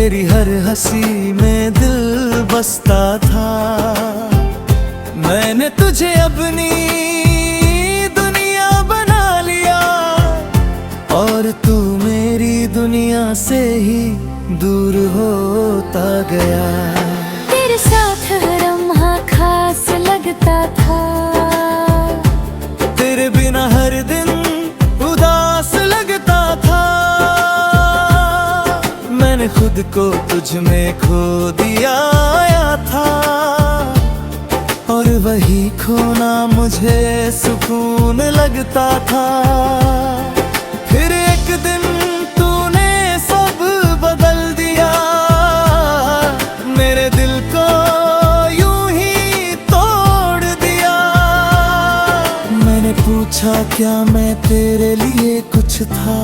तेरी हर हंसी में दिल बसता था। मैंने तुझे अपनी दुनिया बना लिया और तू मेरी दुनिया से ही दूर होता गया। तेरे साथ हर लम्हा खास लगता था, तेरे बिना हर दिन उदास लगता था। मैंने खुद को तुझ में खो दिया था और वही खोना मुझे सुकून लगता था। फिर एक दिन तूने सब बदल दिया, मेरे दिल को यूं ही तोड़ दिया। मैंने पूछा क्या मैं तेरे लिए कुछ था,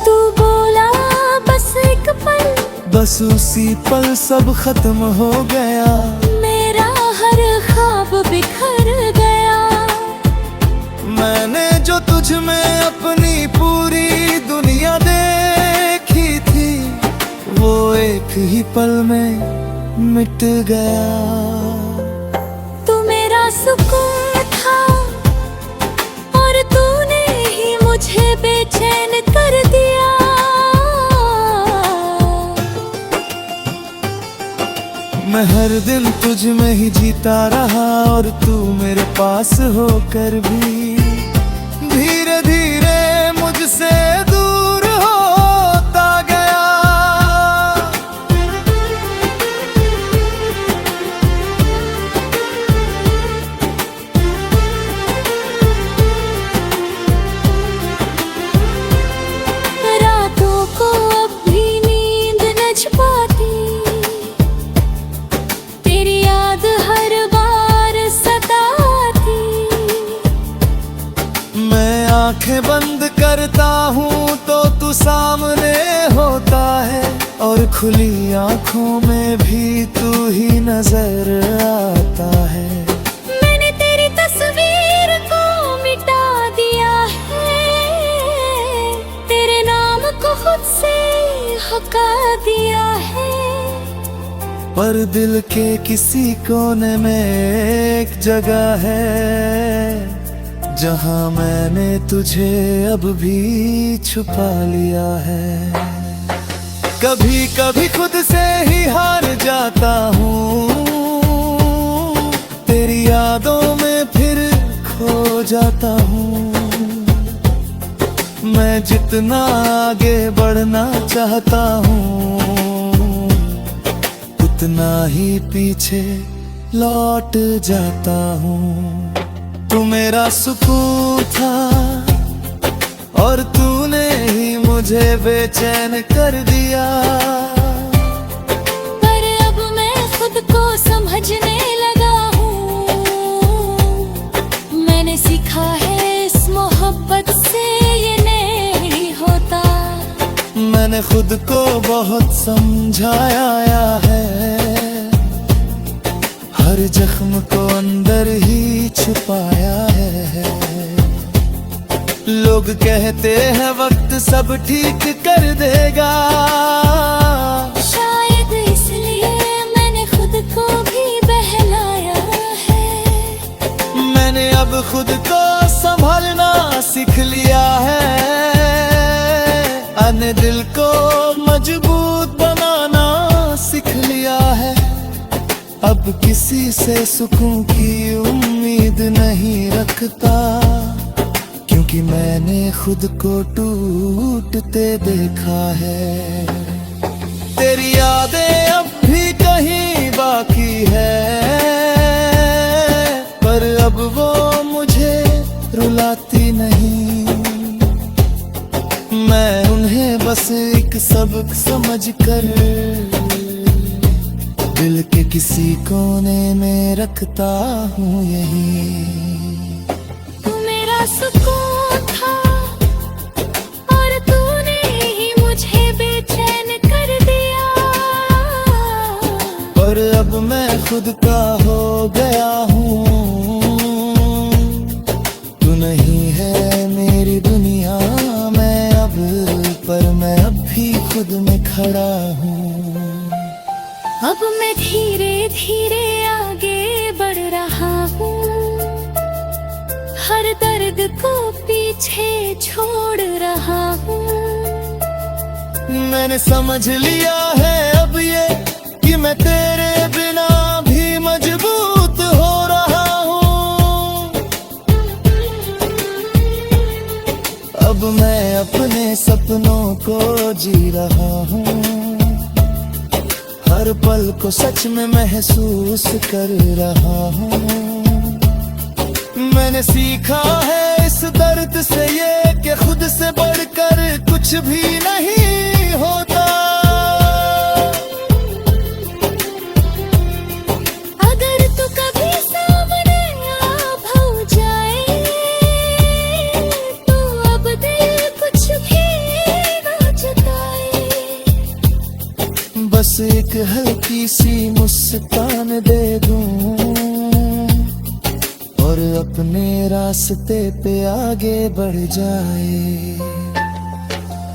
तू बोला बस एक पल, बस उसी पल सब खत्म हो गया। मेरा हर ख्वाब बिखर गया। मैंने जो तुझ में अपनी पूरी दुनिया देखी थी, वो एक ही पल में मिट गया। तू मेरा सुकून था और तूने ही मुझे बेचैन कर दिया। मैं हर दिन तुझ में ही जीता रहा और तू मेरे पास होकर भी धीरे धीरे मुझसे दूर होता गया। रातों को अब भी नींद न छुपाती, तेरी याद हर बार सताती। मैं आंखें बंद करता हूँ तो तू सामने होता है और खुली आंखों में भी तू ही नजर आता है। मैंने तेरी तस्वीर को मिटा दिया है, तेरे नाम को खुद से हटा दिया है। पर दिल के किसी कोने में एक जगह है जहाँ मैंने तुझे अब भी छुपा लिया है। कभी कभी खुद से ही हार जाता हूँ, तेरी यादों में फिर खो जाता हूँ। मैं जितना आगे बढ़ना चाहता हूँ, उतना ही पीछे लौट जाता हूँ। तू मेरा सुकून था और तूने ही मुझे बेचैन कर दिया। पर अब मैं खुद को समझने लगा हूँ, मैंने सीखा है इस मोहब्बत से ये नहीं होता। मैंने खुद को बहुत समझाया है, हर जख्म को अंदर ही छुपाया है। लोग कहते हैं वक्त सब ठीक कर देगा, शायद इसलिए मैंने खुद को भी बहलाया है। मैंने अब खुद को संभालना सीख लिया है, अन्य दिल को मजबूत बनाना सीख लिया है। अब किसी से सुकून की उम्मीद नहीं रखता, क्योंकि मैंने खुद को टूटते देखा है। तेरी यादें अब भी कहीं बाकी है, पर अब वो मुझे रुलाती नहीं। मैं उन्हें बस एक सबक समझकर दिल के किसी कोने में रखता हूँ यही। तू मेरा सुकून था और तूने ही मुझे बेचैन कर दिया। पर अब मैं खुद का हो गया हूँ, तू नहीं है मेरी दुनिया में अब, पर मैं अब भी खुद में खड़ा हूँ। अब मैं धीरे धीरे आगे बढ़ रहा हूँ, हर दर्द को पीछे छोड़ रहा हूँ। मैंने समझ लिया है अब ये कि मैं तेरे बिना भी मजबूत हो रहा हूँ। अब मैं अपने सपनों को जी रहा हूँ, हर पल को सच में महसूस कर रहा हूँ। मैंने सीखा है इस दर्द से ये कि खुद से बढ़कर कुछ भी नहीं होता। अगर तू कभी सामने आ हो जाए तो अब दिल कुछ भी ना जताए। बस एक हल्की सी मुस्कान दे दूं और अपने रास्ते पे आगे बढ़ जाए।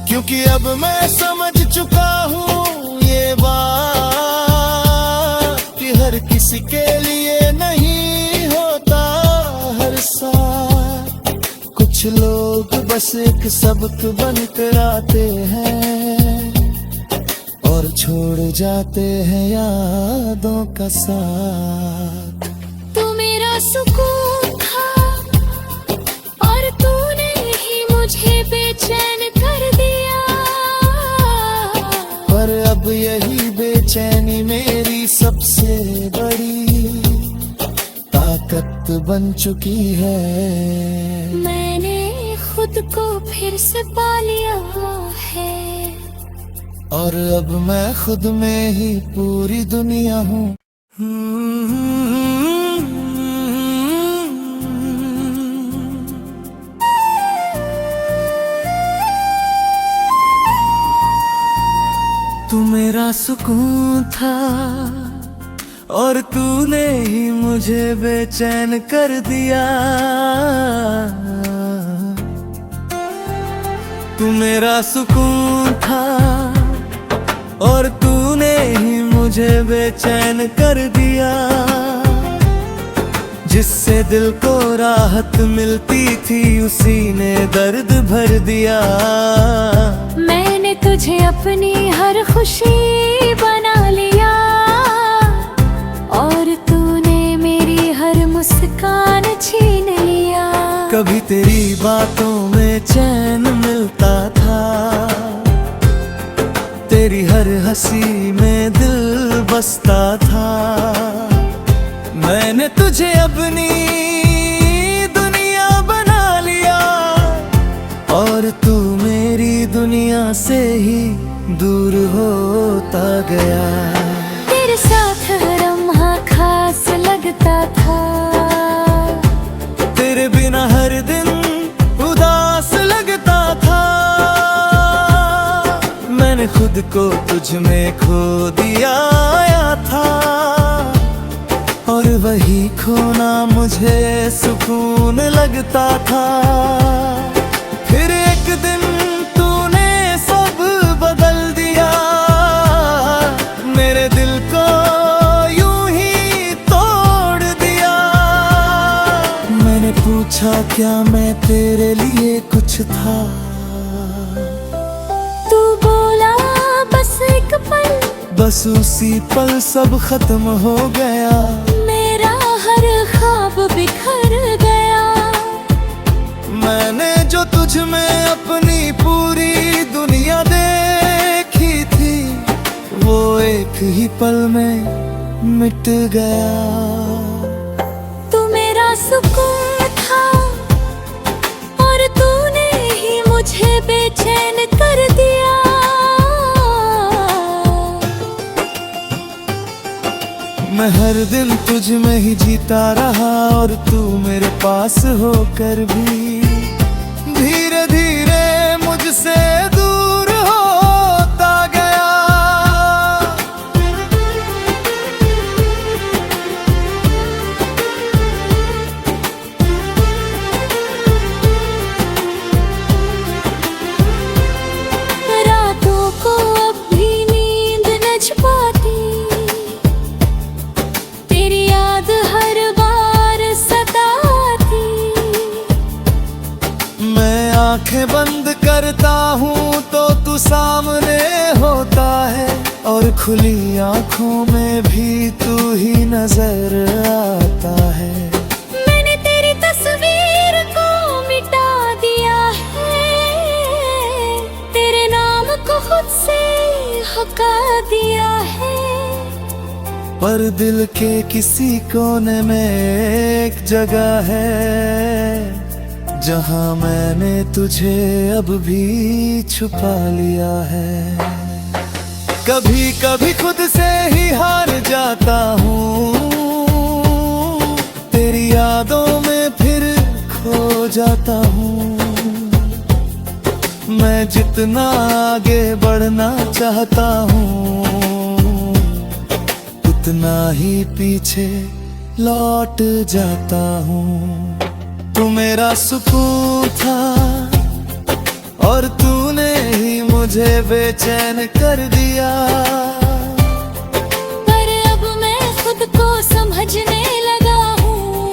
क्योंकि अब मैं समझ चुका हूँ ये बात कि हर किसी के लिए नहीं होता हर साथ। कुछ लोग बस एक सबक बनकर आते हैं और छोड़ जाते हैं यादों का साथ। तू मेरा सुकून था और तूने ही मुझे बेचैन कर दिया। पर अब यही बेचैनी मेरी सबसे बड़ी ताकत बन चुकी है। मैंने खुद को फिर से पा लिया है और अब मैं खुद में ही पूरी दुनिया हूँ। तू मेरा सुकून था और तूने ही मुझे बेचैन कर दिया। तू मेरा सुकून था और तूने ही मुझे बेचैन कर दिया। जिससे दिल को राहत मिलती थी उसी ने दर्द भर दिया। मैंने तुझे अपनी हर खुशी बना लिया और तूने मेरी हर मुस्कान छीन लिया। कभी तेरी बातों में चैन मिलता था, तेरी हर हंसी में दिल बसता था। मैंने तुझे अपनी दुनिया बना लिया और तू मेरी दुनिया से ही दूर होता गया। तेरे साथ हर लम्हा खास लगता था, तेरे बिना हर दिन उदास लगता था। मैंने खुद को तुझ में खो दिया था और वही खोना मुझे सुकून लगता था। फिर एक दिन तूने सब बदल दिया, मेरे दिल को यूं ही तोड़ दिया। मैंने पूछा क्या मैं तेरे लिए कुछ था, तू बोला बस एक पल। बस उसी पल सब खत्म हो गया। मेरा हर ख्वाब बिखर गया। मैंने जो तुझ में अपनी पूरी दुनिया देखी थी वो एक ही पल में मिट गया। तू मेरा सुकून था और तूने ही मुझे बेचैन कर दिया। मैं हर दिन तुझ में ही जीता रहा और तू मेरे पास होकर भी धीरे धीरे मुझसे दूर होता गया। रातों को सामने होता है और खुली आंखों में भी तू ही नजर आता है। मैंने तेरी तस्वीर को मिटा दिया है, तेरे नाम को खुद से हटा दिया है। पर दिल के किसी कोने में एक जगह है जहां मैंने तुझे अब भी छुपा लिया है। कभी कभी खुद से ही हार जाता हूँ, तेरी यादों में फिर खो जाता हूँ। मैं जितना आगे बढ़ना चाहता हूँ उतना ही पीछे लौट जाता हूँ। तू मेरा सुकून था और तूने ही मुझे बेचैन कर दिया। पर अब मैं खुद को समझने लगा हूँ,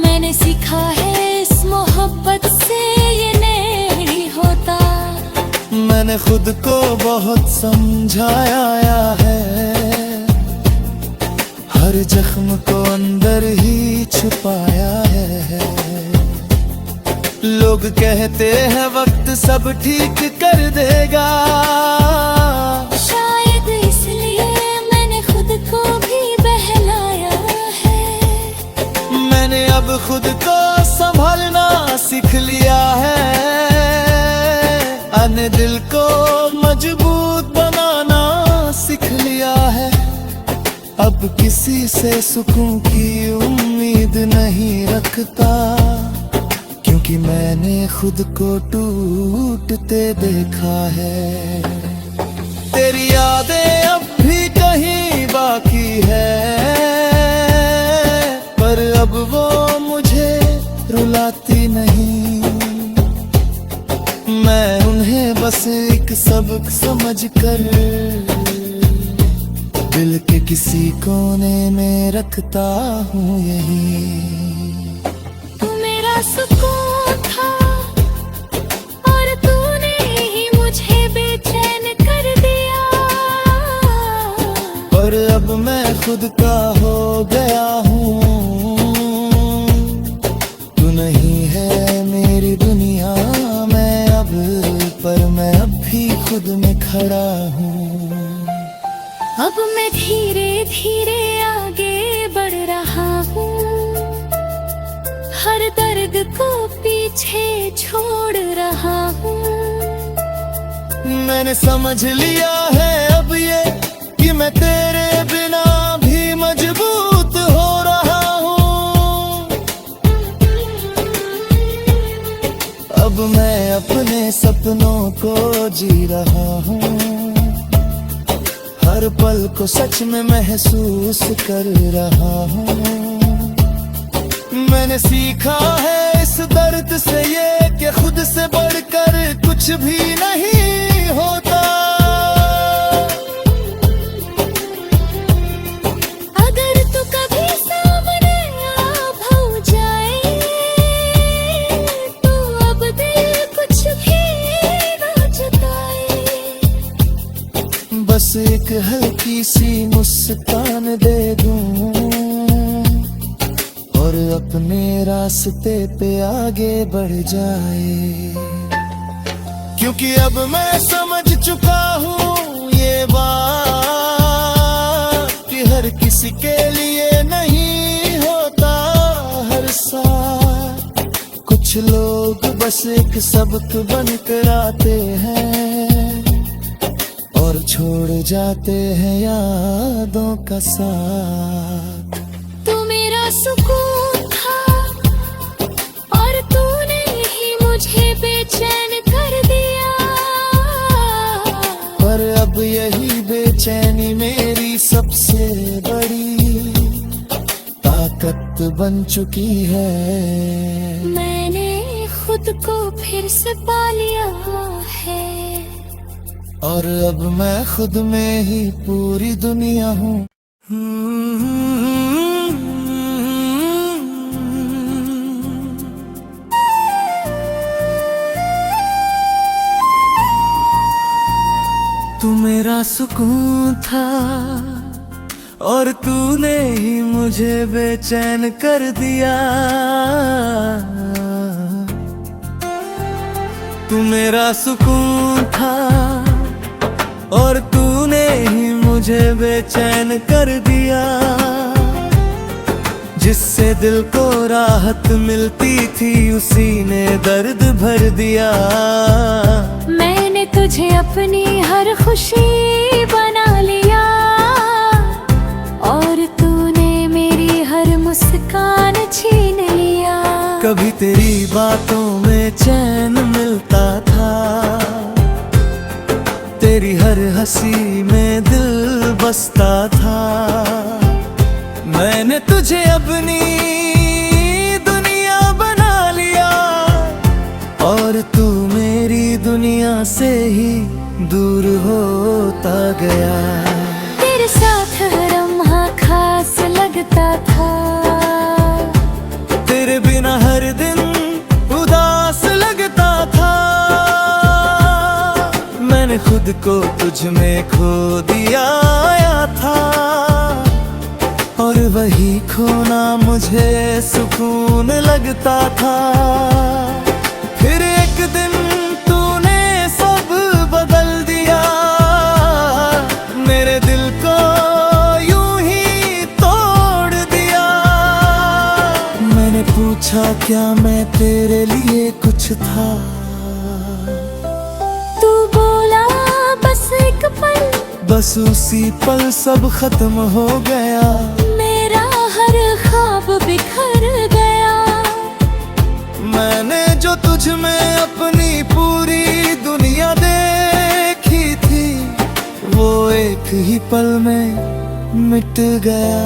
मैंने सीखा है इस मोहब्बत से ये नहीं होता। मैंने खुद को बहुत समझाया है, हर जख्म को अंदर ही छुपाया है। लोग कहते हैं वक्त सब ठीक कर देगा, शायद इसलिए मैंने खुद को भी बहलाया है। मैंने अब खुद को संभालना सीख लिया है, अन्य दिल को मजबूत बनाना सीख लिया है। अब किसी से सुकून की उम्मीद नहीं रखता, क्योंकि मैंने खुद को टूटते देखा है। तेरी यादें अब भी कहीं बाकी है, पर अब वो मुझे रुलाती नहीं। मैं उन्हें बस एक सबक समझकर दिल के किसी कोने में रखता हूँ यही। तू मेरा सुकून था और तूने ही मुझे बेचैन कर दिया। पर अब मैं खुद का हो गया हूँ, तू नहीं है मेरी दुनिया में अब, पर मैं अब भी खुद में खड़ा हूँ। अब मैं धीरे धीरे आगे बढ़ रहा हूँ, हर दर्द को पीछे छोड़ रहा हूँ। मैंने समझ लिया है अब ये कि मैं तेरे बिना भी मजबूत हो रहा हूँ। अब मैं अपने सपनों को जी रहा हूँ, हर पल को सच में महसूस कर रहा हूँ। मैंने सीखा है इस दर्द से ये कि खुद से बढ़कर कुछ भी नहीं होता। अगर तू कभी सामने आ भौ जाए तो अब दिल कुछ भी ना जताए। बस एक हल्की सी मुस्कान दे दूं और अपने रास्ते पे आगे बढ़ जाए। क्योंकि अब मैं समझ चुका हूँ ये बात कि हर किसी के लिए नहीं होता हर साथ। कुछ लोग बस एक सबक बनकर आते हैं और छोड़ जाते हैं यादों का साथ। तू मेरा सुकून था और तूने ही मुझे बेचैन कर दिया। पर अब यही बेचैनी मेरी सबसे बड़ी ताकत बन चुकी है। मैंने खुद को फिर से पा लिया है और अब मैं खुद में ही पूरी दुनिया हूँ। तू मेरा सुकून था और तूने ही मुझे बेचैन कर दिया। तू मेरा सुकून था और तूने ही मुझे बेचैन कर दिया। जिससे दिल को राहत मिलती थी उसी ने दर्द भर दिया। मैंने तुझे अपनी हर खुशी बना लिया और तूने मेरी हर मुस्कान छीन लिया। कभी तेरी बातों में चैन मिलता था, तेरी हर हंसी में दिल बसता था। मैंने तुझे अपनी दुनिया बना लिया और तू मेरी दुनिया से ही दूर होता गया। तेरे साथ हर लम्हा खास लगता था, तेरे बिना हर दिन उदास लगता था। मैंने खुद को तुझ में खो दिया था और वही खोना मुझे सुकून लगता था। फिर एक दिन तूने सब बदल दिया, मेरे दिल को यूं ही तोड़ दिया। मैंने पूछा क्या मैं तेरे लिए कुछ था, तू बोला बस एक पल। बस उसी पल सब खत्म हो गया। मेरा हर ख्वाब बिखर गया। मैंने जो तुझ में अपनी पूरी दुनिया देखी थी वो एक ही पल में मिट गया।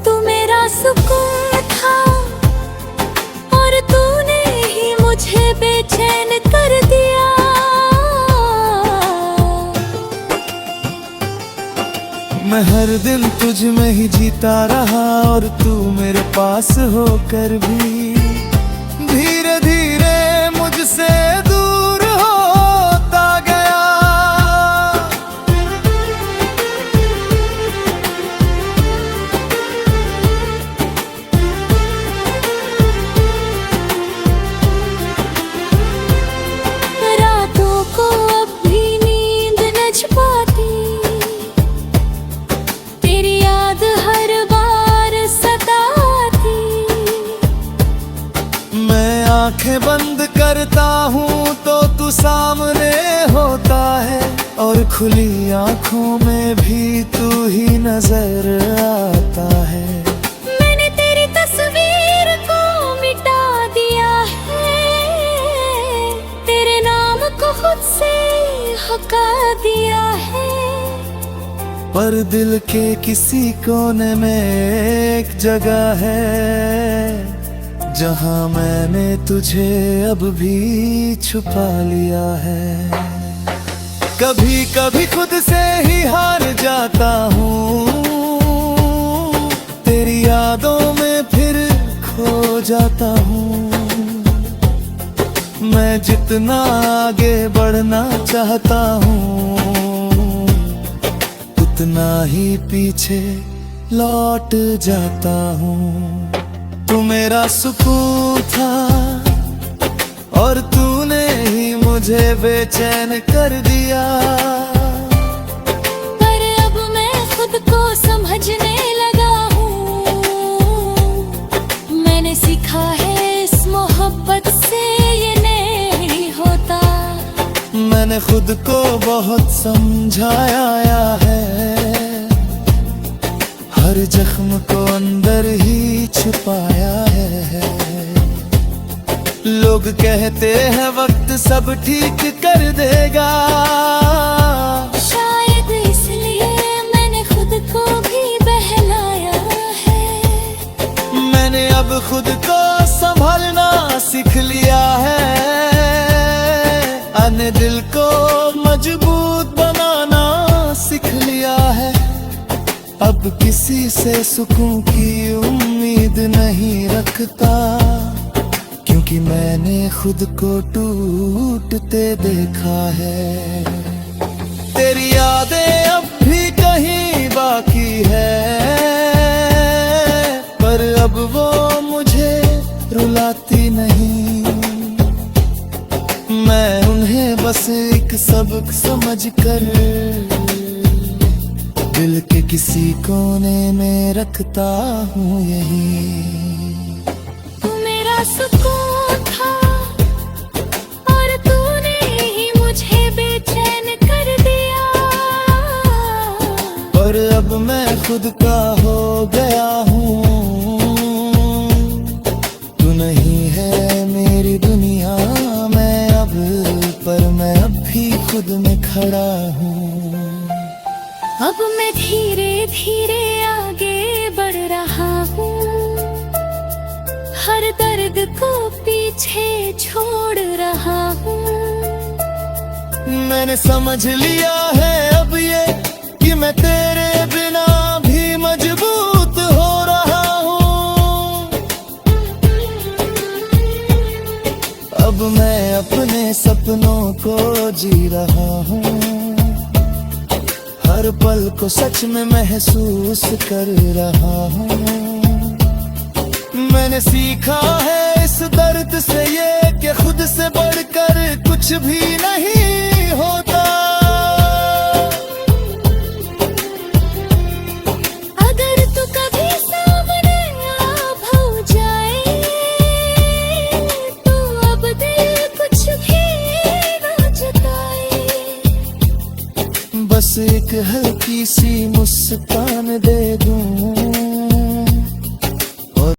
तू मेरा सुकून था और तूने ही मुझे बेचैन कर दिया। मैं हर दिन तुझ में ही जीता रहा और तू मेरे पास होकर भी धीरे धीरे मुझसे दूर होता गया। रातों को अब भी नींद न छुपाती, तेरी याद हर बार सताती। मैं आंखें बंद करता हूँ तो तू सामने होता है और खुली आंखों में भी तू ही नजर आता है। मैंने तेरी तस्वीर को मिटा दिया है, तेरे नाम को खुद से हटा दिया है। पर दिल के किसी कोने में एक जगह है जहाँ मैंने तुझे अब भी छुपा लिया है। कभी कभी खुद से ही हार जाता हूँ, तेरी यादों में फिर खो जाता हूँ। मैं जितना आगे बढ़ना चाहता हूँ उतना ही पीछे लौट जाता हूँ। तू मेरा सुकून था और तूने ही मुझे बेचैन कर दिया। पर अब मैं खुद को समझने लगा हूँ, मैंने सीखा है इस मोहब्बत से ये नहीं होता। मैंने खुद को बहुत समझाया है, हर जख्म को अंदर ही छुपाया है। लोग कहते हैं वक्त सब ठीक कर देगा, शायद इसलिए मैंने खुद को भी बहलाया है। मैंने अब खुद को संभालना सीख लिया है, अन्य दिल को मजबूत बनाना सीख लिया है। अब किसी से सुकून की उम्मीद नहीं रखता, क्योंकि मैंने खुद को टूटते देखा है। तेरी यादें अब भी कहीं बाकी है, पर अब वो मुझे रुलाती नहीं। मैं उन्हें बस एक सबक समझ कर दिल के किसी कोने में रखता हूँ यही। तू मेरा सुकून था और तूने ही मुझे बेचैन कर दिया, पर अब मैं खुद का हो गया हूँ। तू नहीं है मेरी दुनिया में अब, पर मैं अब भी खुद में खड़ा हूँ। अब मैं धीरे धीरे आगे बढ़ रहा हूँ, हर दर्द को पीछे छोड़ रहा हूँ। मैंने समझ लिया है अब ये कि मैं तेरे बिना भी मजबूत हो रहा हूँ। अब मैं अपने सपनों को जी रहा हूँ, हर पल को सच में महसूस कर रहा हूँ। मैंने सीखा है इस दर्द से ये कि खुद से बढ़कर कुछ भी नहीं होता। अगर तू कभी सामने आ भौ जाए तो अब दिल कुछ भी ना जताए। बस एक हल्की सी मुस्कान दे दूं